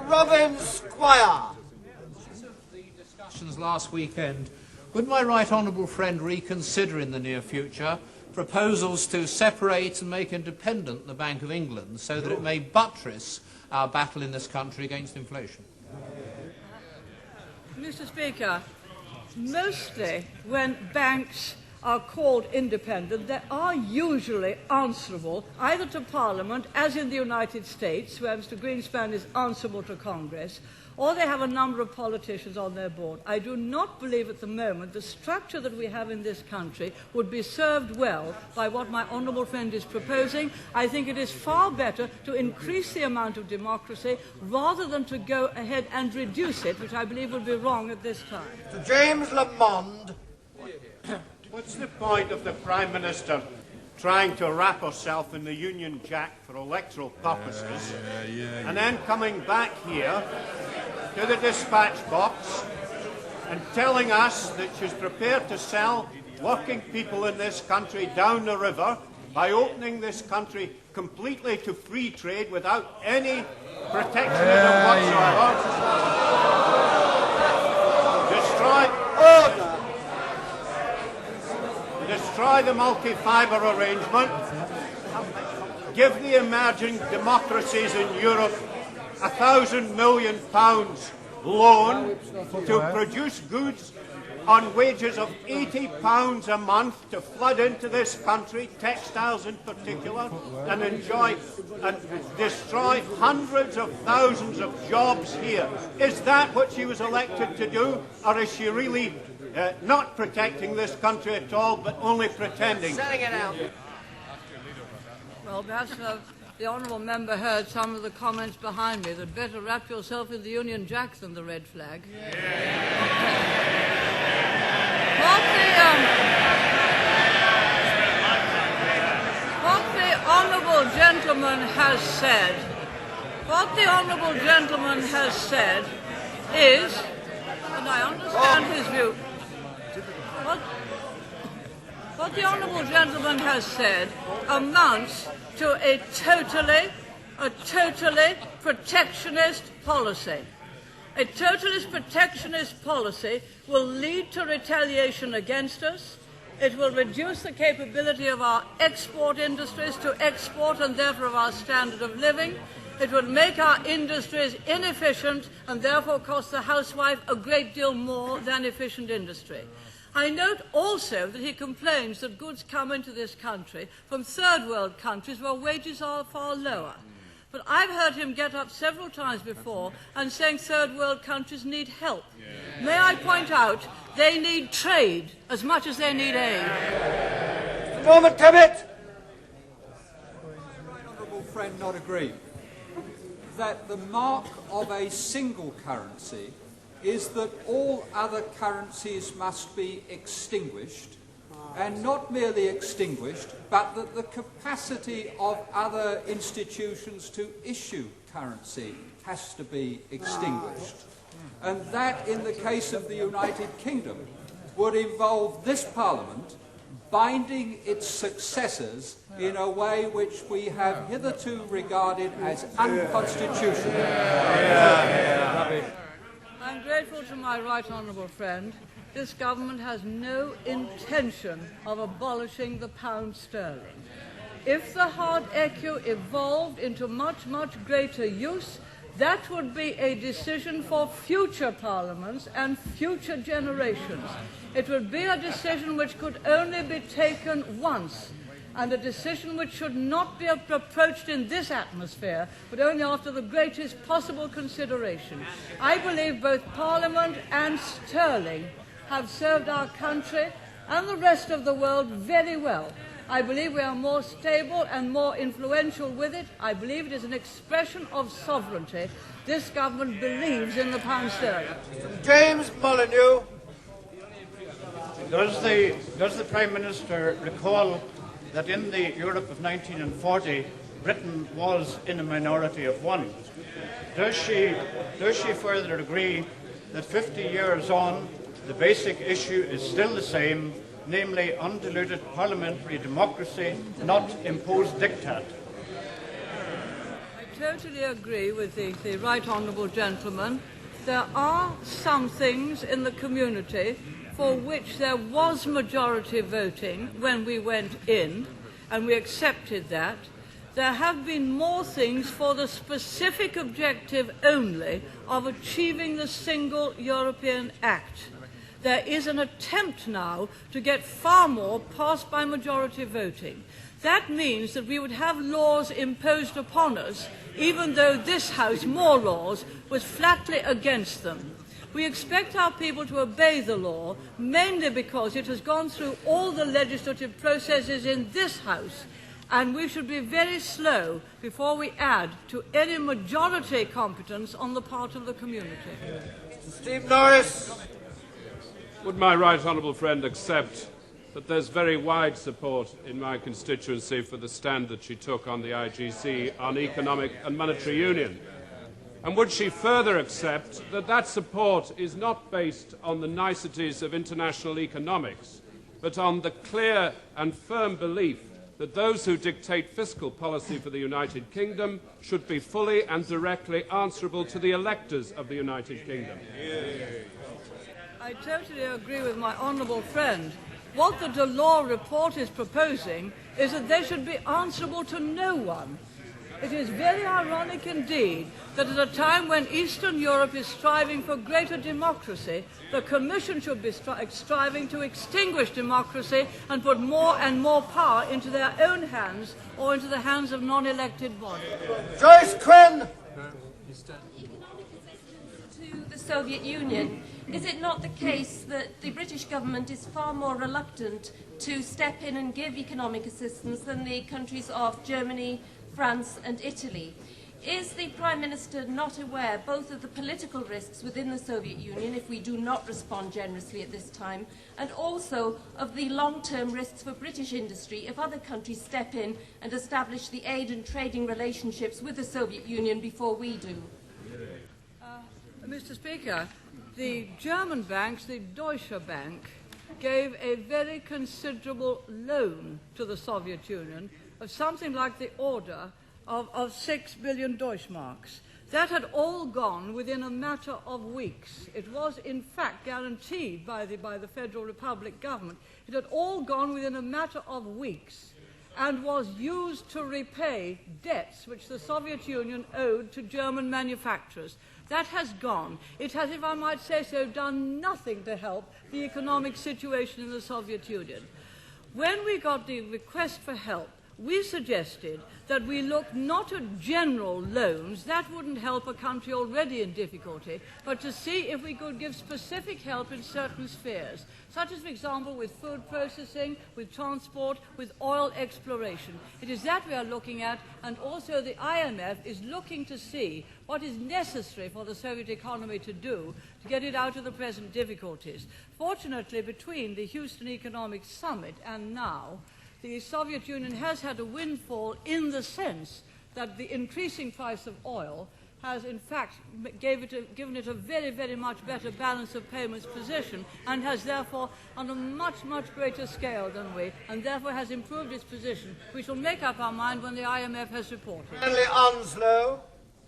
Robin Squire. The discussions last weekend, would my right honourable friend reconsider in the near future proposals to separate and make independent the Bank of England so that it may buttress our battle in this country against inflation? Mr. Speaker, mostly when banks are called independent, they are usually answerable either to Parliament, as in the United States, where Mr. Greenspan is answerable to Congress, or they have a number of politicians on their board. I do not believe at the moment the structure that we have in this country would be served well by what my honourable friend is proposing. I think it is far better to increase the amount of democracy rather than to go ahead and reduce it, which I believe would be wrong at this time. Sir James Lamond. What's the point of the Prime Minister trying to wrap herself in the Union Jack for electoral purposes and then coming back here to the dispatch box and telling us that she's prepared to sell working people in this country down the river by opening this country completely to free trade without any protectionism whatsoever? Destroy the multi-fibre arrangement, give the emerging democracies in Europe £1,000 million loan to produce goods on wages of £80 a month to flood into this country, textiles in particular, and enjoy and destroy hundreds of thousands of jobs here. Is that what she was elected to do, or is she really not protecting this country at all, but only pretending? Selling it out. Well, perhaps the honourable member heard some of the comments behind me that better wrap yourself in the Union Jack than the red flag. What the honourable gentleman has said, is, and I understand his view, what the honourable gentleman has said amounts to a totally protectionist policy. A totalist protectionist policy will lead to retaliation against us. It will reduce the capability of our export industries to export and therefore of our standard of living. It would make our industries inefficient and therefore cost the housewife a great deal more than efficient industry. I note also that he complains that goods come into this country from third world countries where wages are far lower. But I've heard him get up several times before and saying third world countries need help. May I point out, they need trade as much as they need aid. Mr. Norman Tebbit. My honourable friend not agree that the mark of a single currency is that all other currencies must be extinguished, and not merely extinguished, but that the capacity of other institutions to issue currency has to be extinguished. And that, in the case of the United Kingdom, would involve this Parliament binding its successors in a way which we have hitherto regarded as unconstitutional. I'm grateful to my right honourable friend. This government has no intention of abolishing the pound sterling. If the hard echo evolved into much, much greater use, that would be a decision for future parliaments and future generations. It would be a decision which could only be taken once, and a decision which should not be approached in this atmosphere, but only after the greatest possible consideration. I believe both Parliament and sterling have served our country and the rest of the world very well. I believe we are more stable and more influential with it. I believe it is an expression of sovereignty. This government believes in the pound sterling. James Molyneux. Does the Prime Minister recall that in the Europe of 1940, Britain was in a minority of one? Does she further agree that 50 years on, the basic issue is still the same, namely undiluted parliamentary democracy, not imposed diktat? I totally agree with the right honourable gentleman. There are some things in the community for which there was majority voting when we went in, and we accepted that. There have been more things for the specific objective only of achieving the single European Act. There is an attempt now to get far more passed by majority voting. That means that we would have laws imposed upon us, even though this House, more laws, was flatly against them. We expect our people to obey the law, mainly because it has gone through all the legislative processes in this House, and we should be very slow before we add to any majority competence on the part of the community. Steve Norris. Would my right honourable friend accept that there's very wide support in my constituency for the stand that she took on the IGC on economic and monetary union? And would she further accept that that support is not based on the niceties of international economics, but on the clear and firm belief that those who dictate fiscal policy for the United Kingdom should be fully and directly answerable to the electors of the United Kingdom? I totally agree with my honourable friend. What the Delors report is proposing is that they should be answerable to no one. It is very ironic indeed that at a time when Eastern Europe is striving for greater democracy, the Commission should be striving to extinguish democracy and put more and more power into their own hands or into the hands of non-elected bodies. Joyce Quinn. To the Soviet Union, is it not the case that the British government is far more reluctant to step in and give economic assistance than the countries of Germany, France and Italy? Is the Prime Minister not aware both of the political risks within the Soviet Union if we do not respond generously at this time, and also of the long-term risks for British industry if other countries step in and establish the aid and trading relationships with the Soviet Union before we do? Mr. Speaker, the German banks, the Deutsche Bank, gave a very considerable loan to the Soviet Union of something like the order of 6 billion Deutschmarks. That had all gone within a matter of weeks. It was, in fact, guaranteed by the Federal Republic government. It had all gone within a matter of weeks and was used to repay debts which the Soviet Union owed to German manufacturers. That has gone. It has, if I might say so, done nothing to help the economic situation in the Soviet Union. When we got the request for help, we suggested that we look not at general loans, that wouldn't help a country already in difficulty, but to see if we could give specific help in certain spheres, such as, for example, with food processing, with transport, with oil exploration. It is that we are looking at, and also the IMF is looking to see what is necessary for the Soviet economy to do to get it out of the present difficulties. Fortunately, between the Houston Economic Summit and now, the Soviet Union has had a windfall in the sense that the increasing price of oil has in fact given it a very, very much better balance of payments position, and has therefore on a much, much greater scale than we, and therefore has improved its position. We shall make up our mind when the IMF has reported. Stanley Onslow.